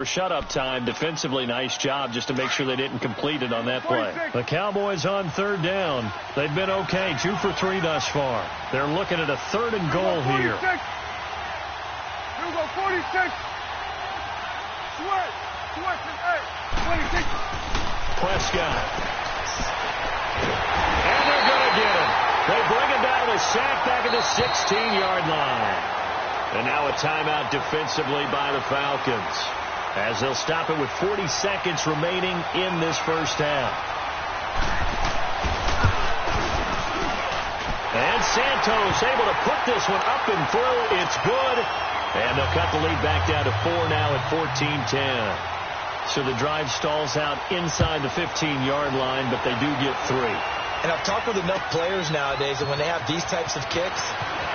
Shut-up time defensively. Nice job just to make sure they didn't complete it on that play. The Cowboys on third down. They've been okay, 2 for 3 thus far. They're looking at a 3rd and goal here. Here we go, 46. Sweat. 26. Prescott. And they're going to get him. They bring him down with a sack back at the 16-yard line. And now a timeout defensively by the Falcons, as they'll stop it with 40 seconds remaining in this first half. And Santos able to put this one up and through. It's good. And they'll cut the lead back down to 4 now at 14-10. So the drive stalls out inside the 15-yard line, but they do get 3. And I've talked with enough players nowadays that when they have these types of kicks,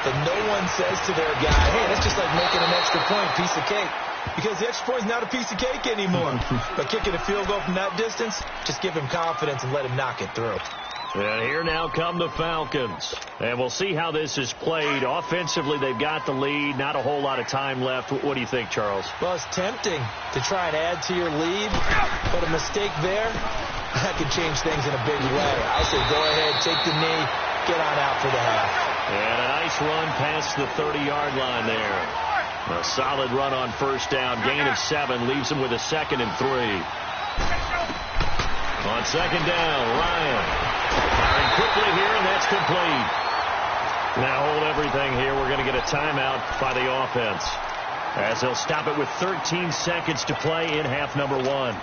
that no one says to their guy, hey, that's just like making an extra point, piece of cake. Because the extra point is not a piece of cake anymore. But kicking a field goal from that distance, just give him confidence and let him knock it through. And here now come the Falcons. And we'll see how this is played. Offensively, they've got the lead. Not a whole lot of time left. What do you think, Charles? Well, it's tempting to try and add to your lead. But a mistake there, that could change things in a big way. I say go ahead, take the knee, get on out for the half. And a nice run past the 30-yard line there. A solid run on first down. Gain of 7 leaves him with a 2nd and 3. On second down, Ryan firing quickly here, and that's complete. Now hold everything here. We're going to get a timeout by the offense, as they'll stop it with 13 seconds to play in half number 1.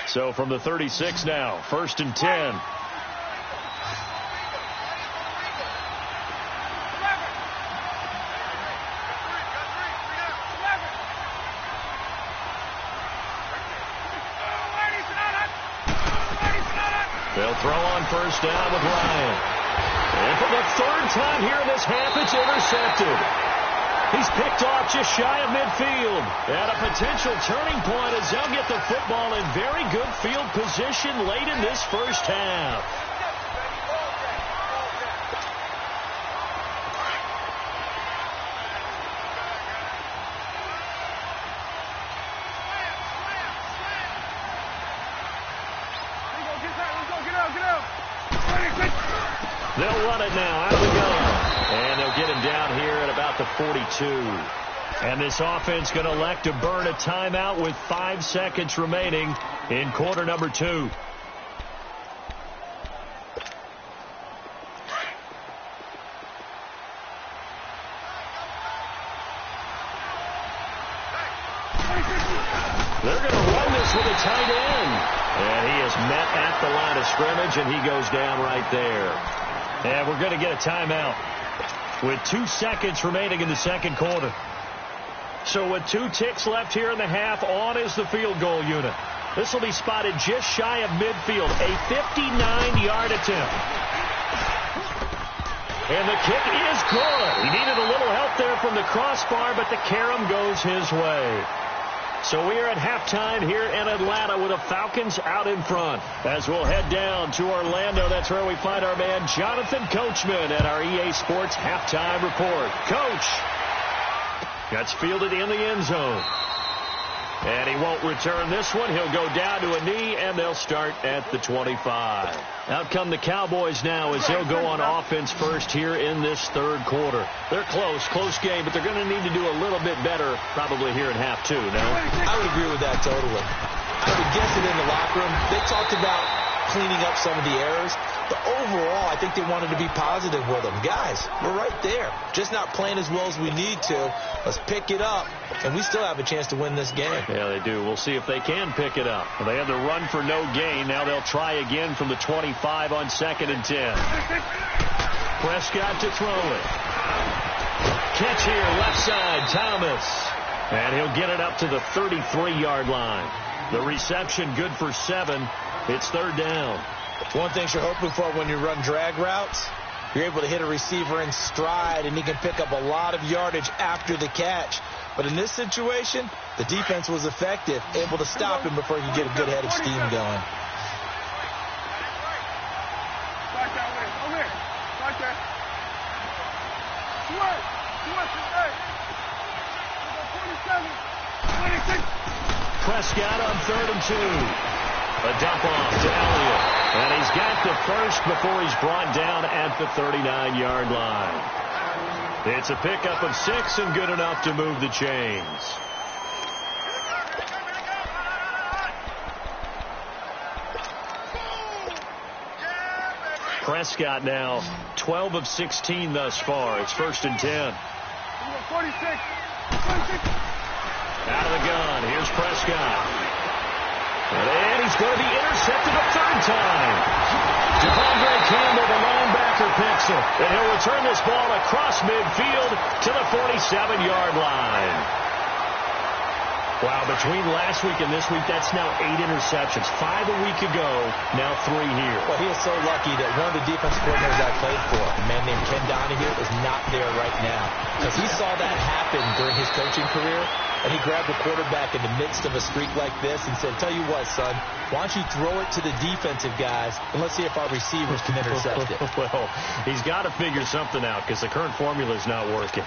So from the 36 now, 1st and 10. They'll throw on first down with Ryan. And for the 3rd time here in this half, it's intercepted. He's picked off just shy of midfield. At a potential turning point as they'll get the football in very good field position late in this first half. They'll run it now out of the gun. And they'll get him down here at about the 42. And this offense going to elect to burn a timeout with 5 seconds remaining in quarter number 2. They're going to run this with a tight end. And he is met at the line of scrimmage, and he goes down right there. And we're going to get a timeout with 2 seconds remaining in the second quarter. So with 2 ticks left here in the half, on is the field goal unit. This will be spotted just shy of midfield, a 59-yard attempt. And the kick is good. He needed a little help there from the crossbar, but the carom goes his way. So we are at halftime here in Atlanta with the Falcons out in front. As we'll head down to Orlando, that's where we find our man Jonathan Coachman at our EA Sports Halftime Report. Coach, that's fielded in the end zone. And he won't return this one. He'll go down to a knee, and they'll start at the 25. Out come the Cowboys now as they'll go on offense first here in this third quarter. They're close game, but they're going to need to do a little bit better probably here in half 2, no? I would agree with that totally. I would guess it in the locker room. They talked about cleaning up some of the errors, but overall, I think they wanted to be positive with them. Guys, we're right there. Just not playing as well as we need to. Let's pick it up, and we still have a chance to win this game. Yeah, they do. We'll see if they can pick it up. Well, they had the run for no gain. Now they'll try again from the 25 on 2nd and 10. Prescott to throw it. Catch here, left side, Thomas. And he'll get it up to the 33-yard line. The reception good for 7. It's 3rd down. One thing you're hoping for when you run drag routes, you're able to hit a receiver in stride, and he can pick up a lot of yardage after the catch. But in this situation, the defense was effective, able to stop him before he could get a good head of steam going. Prescott on 3rd and 2. A dump off to Elliott. And he's got the first before he's brought down at the 39-yard line. It's a pickup of 6 and good enough to move the chains. Prescott now 12 of 16 thus far. It's 1st and 10. 46. Out of the gun. Here's Prescott. And he's going to be intercepted a 3rd time. Devondre Campbell, the linebacker, picks it. And he'll return this ball across midfield to the 47-yard line. Wow, between last week and this week, that's now 8 interceptions. 5 a week ago, now 3 here. Well, he is so lucky that one of the defensive coordinators I played for, a man named Ken Donahue, is not there right now. Because he saw that happen during his coaching career, and he grabbed the quarterback in the midst of a streak like this and said, tell you what, son, why don't you throw it to the defensive guys, and let's see if our receivers can intercept it. Well, he's got to figure something out because the current formula is not working.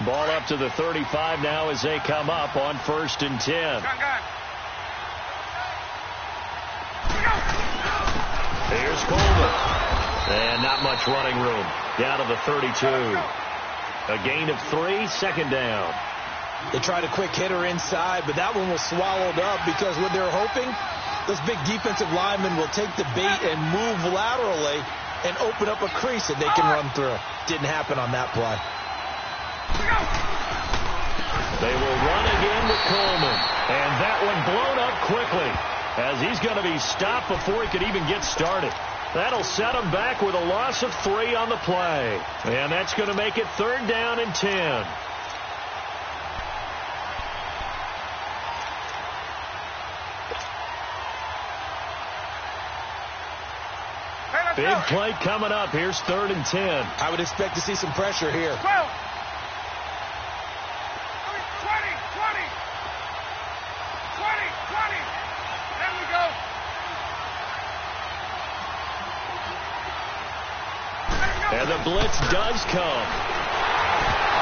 Ball up to the 35 now as they come up on 1st and 10. Here's Coleman. And not much running room. Down to the 32. A gain of 3, 2nd down. They tried a quick hitter inside, but that one was swallowed up because what they're hoping, those big defensive linemen will take the bait and move laterally and open up a crease that they can run through. Didn't happen on that play. They will run again with Coleman. And that one blown up quickly as he's going to be stopped before he could even get started. That'll set him back with a loss of 3 on the play. And that's going to make it 3rd down and 10. Big play coming up. Here's 3rd and 10. I would expect to see some pressure here. 12. 20. There we go. And the blitz does come.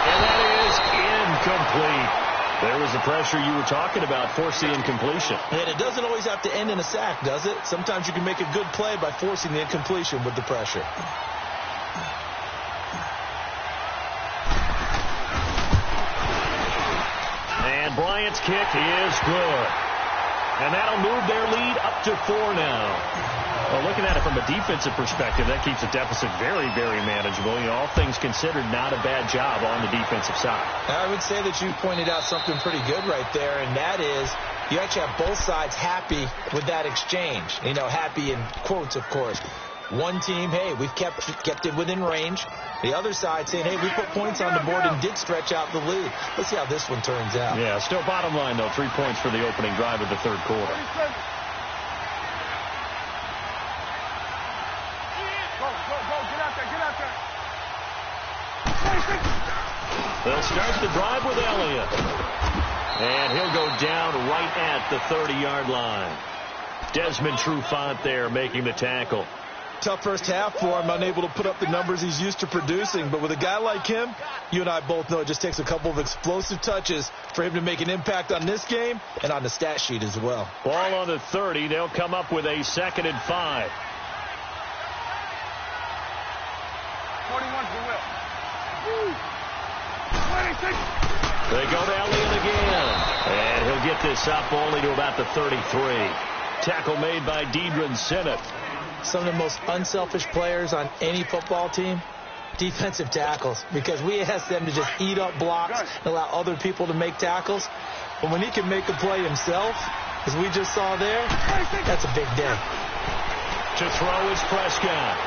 And that is incomplete. There was the pressure you were talking about, force the incompletion. And it doesn't always have to end in a sack, does it? Sometimes you can make a good play by forcing the incompletion with the pressure. And Bryant's kick is good. And that'll move their lead up to 4 now. Well, looking at it from a defensive perspective, that keeps the deficit very, very manageable. You know, all things considered, not a bad job on the defensive side. I would say that you pointed out something pretty good right there, and that is you actually have both sides happy with that exchange. You know, happy in quotes, of course. One team, hey, we've kept it within range. The other side saying, hey, we put points on the board and did stretch out the lead. Let's see how this one turns out. Yeah, still bottom line, though, 3 points for the opening drive of the 3rd quarter. Get out there. They'll start the drive with Elliott. And he'll go down right at the 30-yard line. Desmond Trufant there making the tackle. Tough first half for him, unable to put up the numbers he's used to producing. But with a guy like him, you and I both know it just takes a couple of explosive touches for him to make an impact on this game and on the stat sheet as well. Ball on the 30. They'll come up with a 2nd and 5. 21's the whip. 26. They go to Elliott again. And he'll get this up only to about the 33. Tackle made by Deidron Sinnott. Some of the most unselfish players on any football team, defensive tackles, because we ask them to just eat up blocks and allow other people to make tackles. But when he can make a play himself, as we just saw there, that's a big day. To throw is Prescott.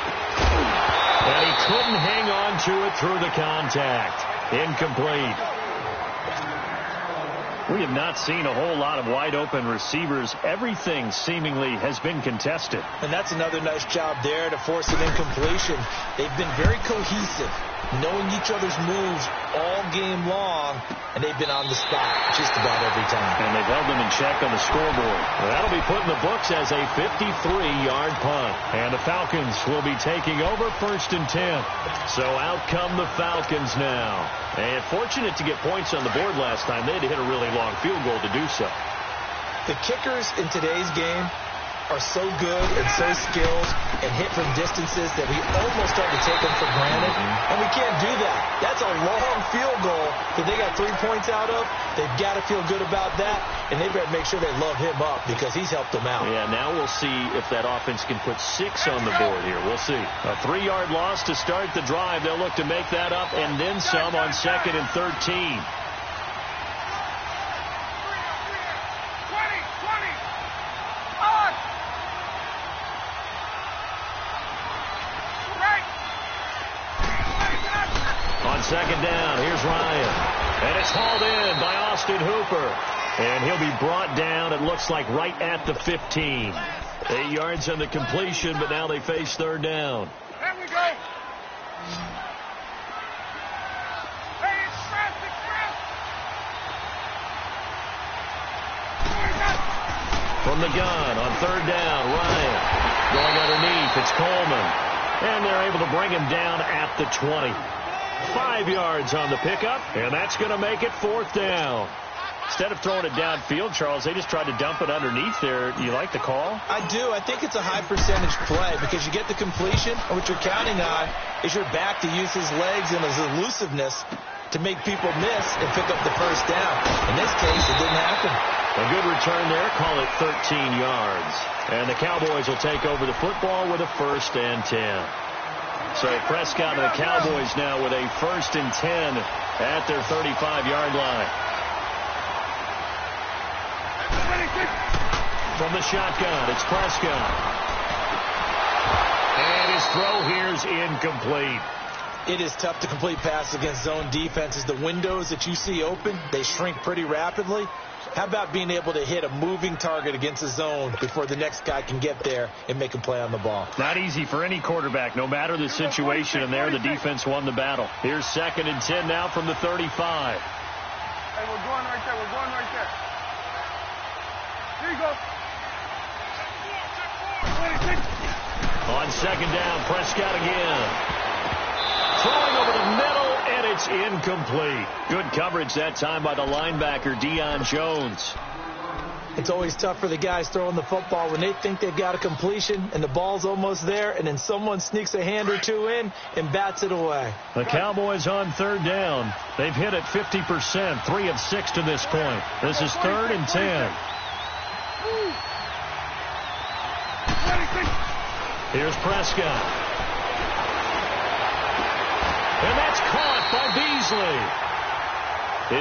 And he couldn't hang on to it through the contact. Incomplete. We have not seen a whole lot of wide-open receivers. Everything seemingly has been contested. And that's another nice job there to force an incompletion. They've been very cohesive knowing each other's moves all game long, and they've been on the spot just about every time. And they've held them in check on the scoreboard. Well, that'll be put in the books as a 53-yard punt. And the Falcons will be taking over 1st and 10. So out come the Falcons now. And fortunate to get points on the board last time. They had to hit a really long field goal to do so. The kickers in today's game are so good and so skilled and hit from distances that we almost start to take them for granted. And we can't do that. That's a long field goal that they got 3 points out of. They've got to feel good about that, and they better make sure they love him up because he's helped them out. Yeah, now we'll see if that offense can put 6 on the board here. We'll see. A 3-yard loss to start the drive. They'll look to make that up and then some on 2nd and 13. On 2nd down, here's Ryan. And it's hauled in by Austin Hooper. And he'll be brought down, it looks like, right at the 15. 8 yards on the completion, but now they face 3rd down. There we go. Hey, express. From the gun on 3rd down, Ryan going underneath. It's Coleman. And they're able to bring him down at the 20. 5 yards on the pickup, and that's going to make it 4th down. Instead of throwing it downfield, Charles, they just tried to dump it underneath there. You like the call? I do. I think it's a high percentage play because you get the completion, and what you're counting on is your back to use his legs and his elusiveness to make people miss and pick up the 1st down. In this case, it didn't happen. A good return there. Call it 13 yards. And the Cowboys will take over the football with a 1st and 10. So Prescott and the Cowboys now with a 1st and 10 at their 35-yard line. From the shotgun, it's Prescott. And his throw here's incomplete. It is tough to complete passes against zone defenses. The windows that you see open, they shrink pretty rapidly. How about being able to hit a moving target against a zone before the next guy can get there and make a play on the ball? Not easy for any quarterback, no matter the situation, and there the defense won the battle. Here's 2nd and 10 now from the 35. Hey, we're going right there. Here you go. 26. On 2nd down, Prescott again. Throwing over the middle, and it's incomplete. Good coverage that time by the linebacker, Deion Jones. It's always tough for the guys throwing the football when they think they've got a completion and the ball's almost there, and then someone sneaks a hand or two in and bats it away. The Cowboys on 3rd down. They've hit it 50%, 3 of 6 to this point. This is 3rd and 10. Here's Prescott. And that's caught by Beasley.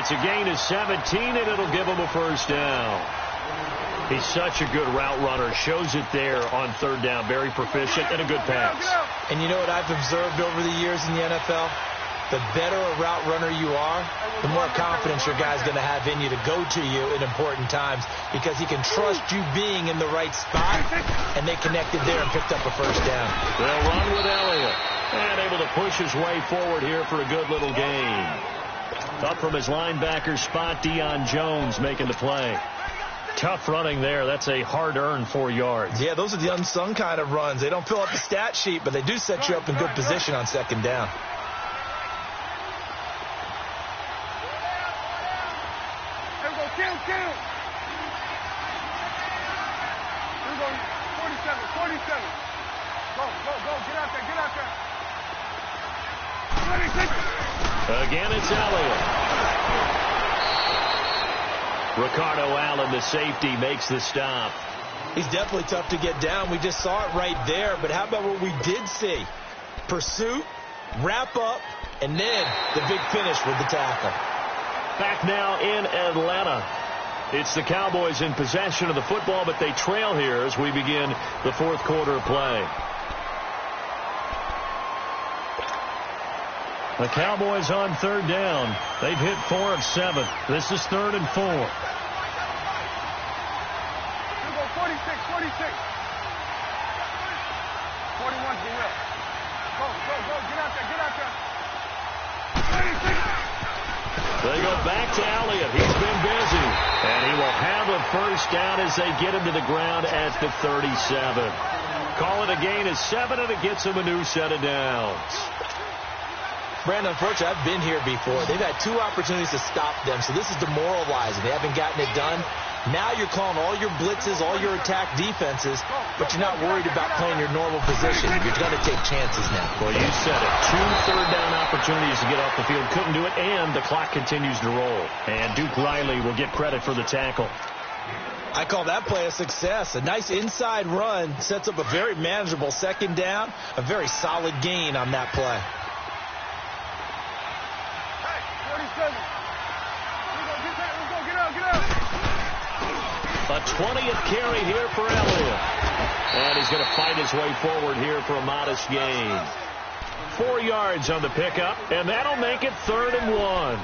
It's a gain of 17, and it'll give him a 1st down. He's such a good route runner. Shows it there on 3rd down. Very proficient and a good pass. And you know what I've observed over the years in the NFL? The better a route runner you are, the more confidence your guy's going to have in you to go to you in important times because he can trust you being in the right spot, and they connected there and picked up a 1st down. They'll run with Elliott. And able to push his way forward here for a good little gain. Up from his linebacker spot, Deion Jones making the play. Tough running there. That's a hard-earned 4 yards. Yeah, those are the unsung kind of runs. They don't fill up the stat sheet, but they do set you up in good position on 2nd down. Here we go, kill. Here we go, 47. Go, get out there. Again, it's Elliott. Ricardo Allen, the safety, makes the stop. He's definitely tough to get down. We just saw it right there. But how about what we did see? Pursuit, wrap up, and then the big finish with the tackle. Back now in Atlanta. It's the Cowboys in possession of the football, but they trail here as we begin the 4th quarter of play. The Cowboys on 3rd down. They've hit 4 of 7. This is 3rd and 4. Here we go, 46. 41 to the left. Go, get out there. They go back to Elliott. He's been busy. And he will have a first down as they get him to the ground at the 37. Call it a gain of 7, and it gets him a new set of downs. Brandon, unfortunately, I've been here before. They've had 2 opportunities to stop them, so this is demoralizing. They haven't gotten it done. Now you're calling all your blitzes, all your attack defenses, but you're not worried about playing your normal position. You're going to take chances now. Well, you said it. 2 third-down opportunities to get off the field. Couldn't do it, and the clock continues to roll. And Duke Riley will get credit for the tackle. I call that play a success. A nice inside run sets up a very manageable second down, a very solid gain on that play. A 20th carry here for Elliott. And he's going to fight his way forward here for a modest gain. 4 yards on the pickup, and that'll make it 3rd and 1.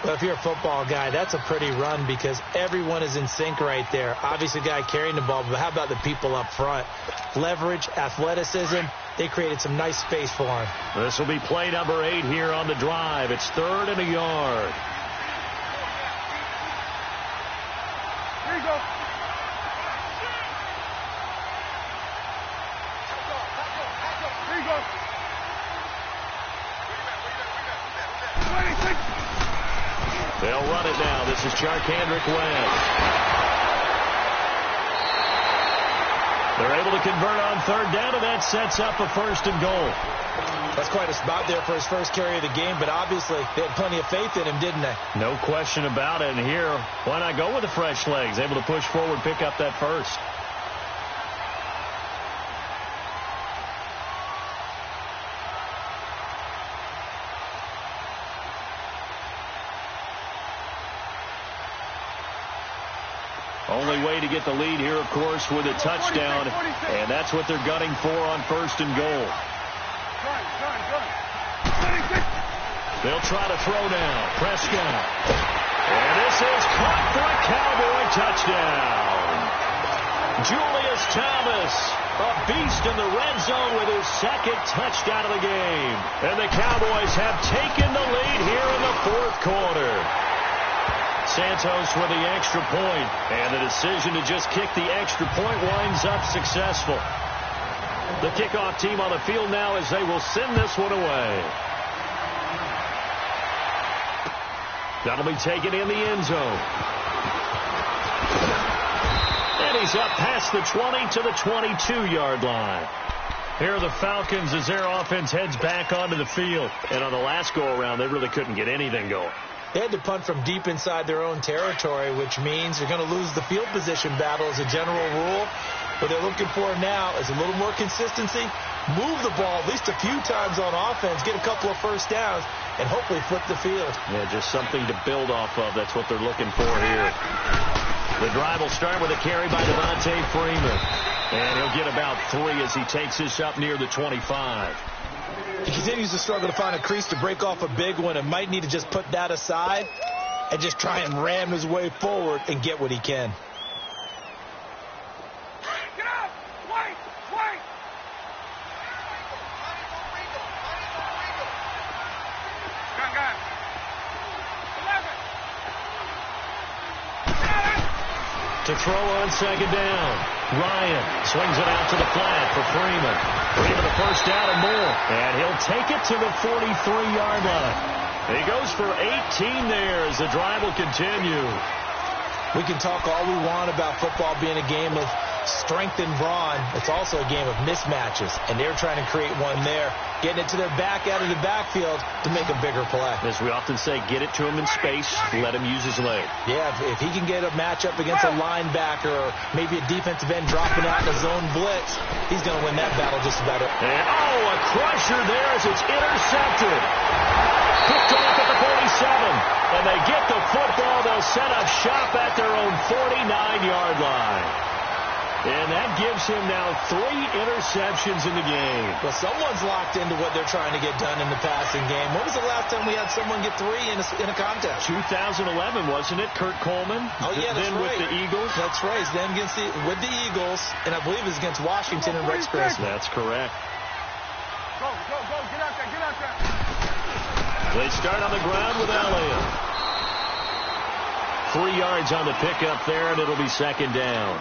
Well, if you're a football guy, that's a pretty run because everyone is in sync right there. Obviously, the guy carrying the ball, but how about the people up front? Leverage, athleticism, they created some nice space for him. This will be play number 8 here on the drive. It's 3rd and a yard. Here you go. Here you go. 26. They'll run it now. This is Charkandrick Webb. They're able to convert on 3rd down, and that sets up a 1st and goal. That's quite a spot there for his first carry of the game, but obviously they had plenty of faith in him, didn't they? No question about it. And here, why not go with the fresh legs? Able to push forward, pick up that first. Only way to get the lead here, of course, with a touchdown, and that's what they're gunning for on 1st and goal. They'll try to throw now. Prescott. And this is caught for a Cowboy touchdown. Julius Thomas, a beast in the red zone with his 2nd touchdown of the game. And the Cowboys have taken the lead here in the 4th quarter. Santos with the extra point, and the decision to just kick the extra point winds up successful. The kickoff team on the field now as they will send this one away. That'll be taken in the end zone. And he's up past the 20 to the 22-yard line. Here are the Falcons as their offense heads back onto the field. And on the last go-around, they really couldn't get anything going. They had to punt from deep inside their own territory, which means you're going to lose the field position battle as a general rule. What they're looking for now is a little more consistency, move the ball at least a few times on offense, get a couple of first downs, and hopefully flip the field. Yeah, just something to build off of. That's what they're looking for here. The drive will start with a carry by Devontae Freeman. And he'll get about 3 as he takes this up near the 25. He continues to struggle to find a crease to break off a big one and might need to just put that aside and just try and ram his way forward and get what he can. Get up! Wait! Wait! Gun. 11. To throw on 2nd down. Ryan swings it out to the flat for Freeman. Freeman the first down and more. And he'll take it to the 43-yard line. He goes for 18 there as the drive will continue. We can talk all we want about football being a game of strength and brawn. It's also a game of mismatches, and they're trying to create one there, getting it to their back out of the backfield to make a bigger play. As we often say, get it to him in space, let him use his leg. Yeah, if he can get a matchup against a linebacker or maybe a defensive end dropping out in a zone blitz, he's going to win that battle just about it. And, a crusher there as it's intercepted. Picked off at the 47. And they get the football. They'll set up shop at their own 49-yard line. And that gives him now 3 interceptions in the game. Well, someone's locked into what they're trying to get done in the passing game. When was the last time we had someone get 3 in a contest? 2011, wasn't it? Kurt Coleman? Oh, yeah, that's then right. with the Eagles? That's right. Then with the Eagles, and I believe it was against Washington and Rex Grossman. That's correct. Go. Get out there. They start on the ground with Elliott. 3 yards on the pickup there, and it'll be second down.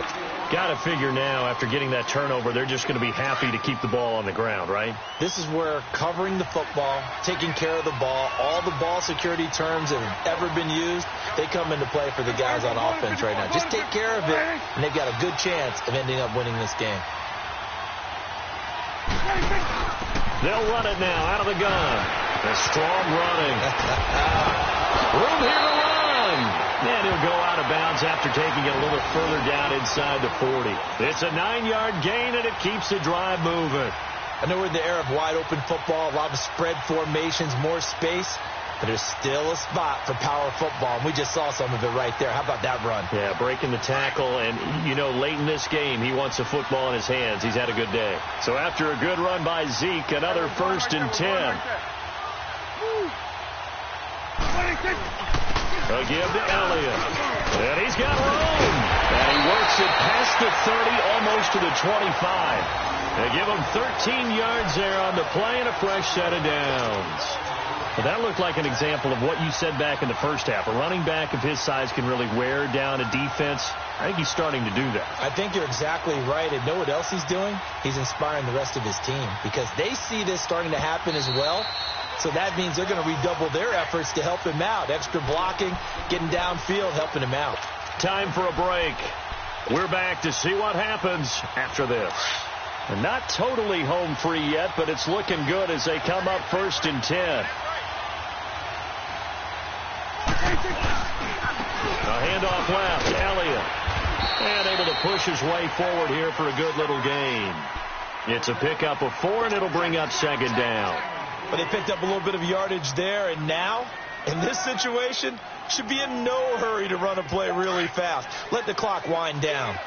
Got to figure now, after getting that turnover, they're just going to be happy to keep the ball on the ground, right? This is where covering the football, taking care of the ball, all the ball security terms that have ever been used, they come into play for the guys on offense right now. Just take care of it, and they've got a good chance of ending up winning this game. They'll run it now out of the gun. A strong running. Room here to run. And he'll go out of bounds after taking it a little further down inside the 40. It's a 9-yard gain, and it keeps the drive moving. I know we're in the era of wide-open football, a lot of spread formations, more space, but there's still a spot for power football, and we just saw some of it right there. How about that run? Yeah, breaking the tackle, and, you know, late in this game, he wants the football in his hands. He's had a good day. So after a good run by Zeke, another 1st and 10. A give to Elliott. And he's got room. And he works it past the 30, almost to the 25. They give him 13 yards there on the play and a fresh set of downs. Well, that looked like an example of what you said back in the first half. A running back of his size can really wear down a defense. I think he's starting to do that. I think you're exactly right. And know what else he's doing? He's inspiring the rest of his team because they see this starting to happen as well. So that means they're going to redouble their efforts to help him out. Extra blocking, getting downfield, helping him out. Time for a break. We're back to see what happens after this. And not totally home free yet, but it's looking good as they come up 1st and 10. A handoff left, Elliott. And able to push his way forward here for a good little gain. It's a pickup of 4, and it'll bring up second down. But they picked up a little bit of yardage there, and now, in this situation, should be in no hurry to run a play really fast. Let the clock wind down.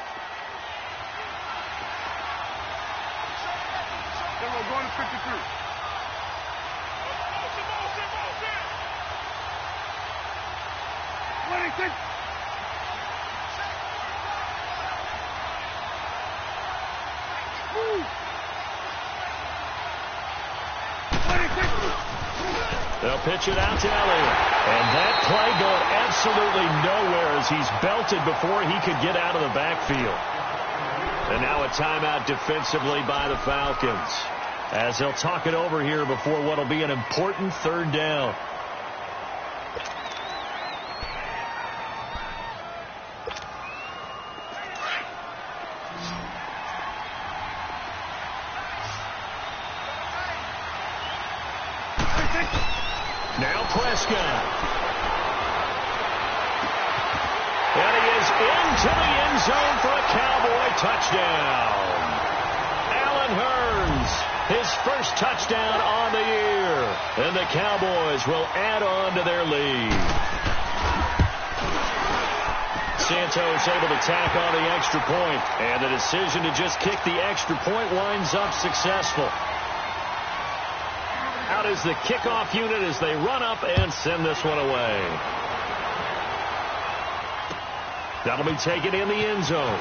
Then we're going to 53. They'll pitch it out to Elliott. And that play going absolutely nowhere as he's belted before he could get out of the backfield. And now a timeout defensively by the Falcons, as they'll talk it over here before what will be an important 3rd down. Now Prescott. And he is into the end zone for a Cowboy touchdown. Allen Hurns, his first touchdown on the year. And the Cowboys will add on to their lead. Santos able to tack on the extra point. And the decision to just kick the extra point winds up successful. Out is the kickoff unit as they run up and send this one away. That'll be taken in the end zone.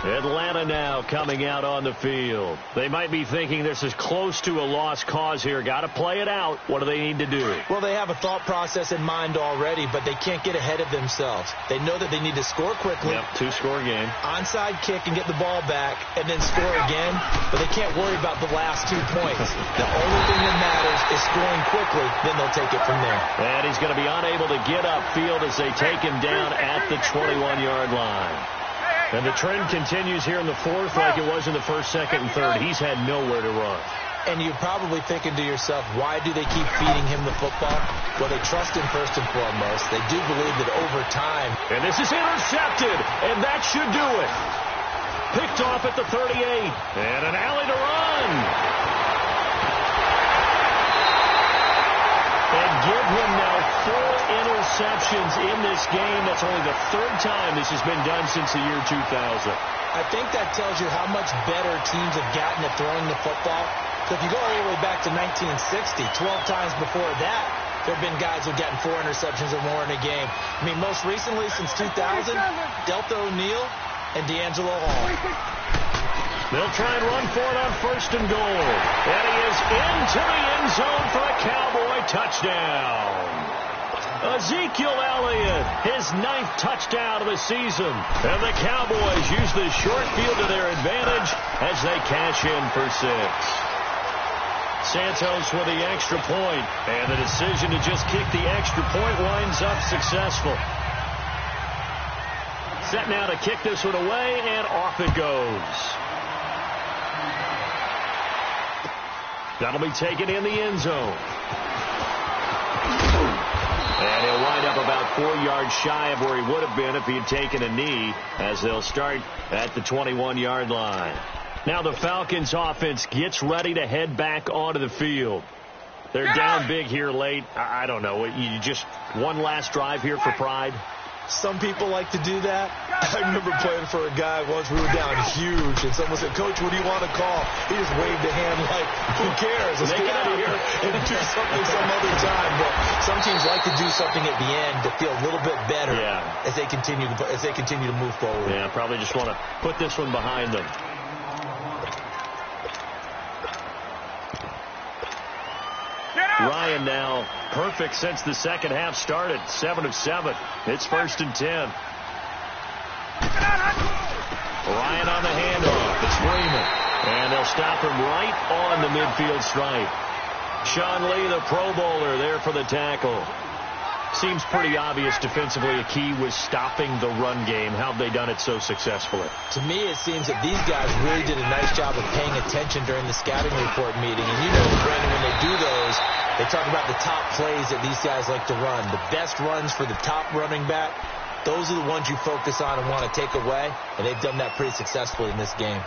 Atlanta now coming out on the field. They might be thinking this is close to a lost cause here. Got to play it out. What do they need to do? Well, they have a thought process in mind already, but they can't get ahead of themselves. They know that they need to score quickly. Yep, 2-score game. Onside kick and get the ball back and then score again, but they can't worry about the last 2 points. The only thing that matters is scoring quickly, then they'll take it from there. And he's going to be unable to get upfield as they take him down at the 21-yard line. And the trend continues here in the 4th like it was in the 1st, 2nd, and 3rd. He's had nowhere to run. And you're probably thinking to yourself, why do they keep feeding him the football? Well, they trust him first and foremost. They do believe that over time. And this is intercepted, and that should do it. Picked off at the 38, and an alley to run. And give him now 4 interceptions in this game. That's only the 3rd time this has been done since the year 2000. I think that tells you how much better teams have gotten at throwing the football. So if you go all the way back to 1960, 12 times before that, there have been guys who have gotten 4 interceptions or more in a game. I mean, most recently, since 2000, Delta O'Neal and D'Angelo Hall. They'll try and run for it on 1st and goal. And he is into the end zone for a Cowboy touchdown. Ezekiel Elliott, his 9th touchdown of the season. And the Cowboys use the short field to their advantage as they cash in for 6. Santos with the extra point, and the decision to just kick the extra point winds up successful. Set now to kick this one away, and off it goes. That'll be taken in the end zone. And he'll wind up about 4 yards shy of where he would have been if he had taken a knee, as they'll start at the 21-yard line. Now the Falcons offense gets ready to head back onto the field. They're down big here late. I don't know. You just one last drive here for pride? Some people like to do that. I remember playing for a guy once. We were down huge, and someone said, "Coach, what do you want to call?" He just waved a hand like, "Who cares? Let's get out of here and do something some other time." But some teams like to do something at the end to feel a little bit better as they continue to move forward. Yeah, probably just want to put this one behind them. Ryan now perfect since the second half started. 7 of 7. It's 1st and 10. Ryan on the handoff. It's Freeman. And they'll stop him right on the midfield stripe. Sean Lee, the Pro Bowler, there for the tackle. Seems pretty obvious defensively a key was stopping the run game. How have they done it so successfully? To me, it seems that these guys really did a nice job of paying attention during the scouting report meeting. And you know, Brandon, when they do those, they talk about the top plays that these guys like to run. The best runs for the top running back, those are the ones you focus on and want to take away. And they've done that pretty successfully in this game.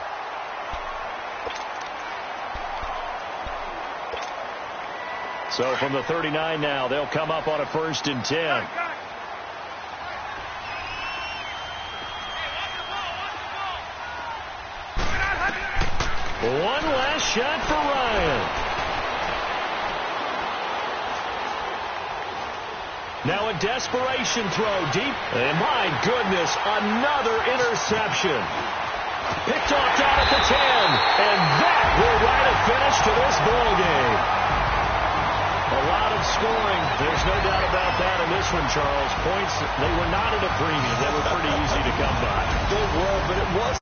So from the 39 now, they'll come up on a 1st and 10. One last shot for Ryan. Now a desperation throw deep. And my goodness, another interception. Picked off down at the 10. And that will write a finish to this ball game. A lot of scoring. There's no doubt about that in this one, Charles. Points, they were not at a premium. They were pretty easy to come by. They were, but it was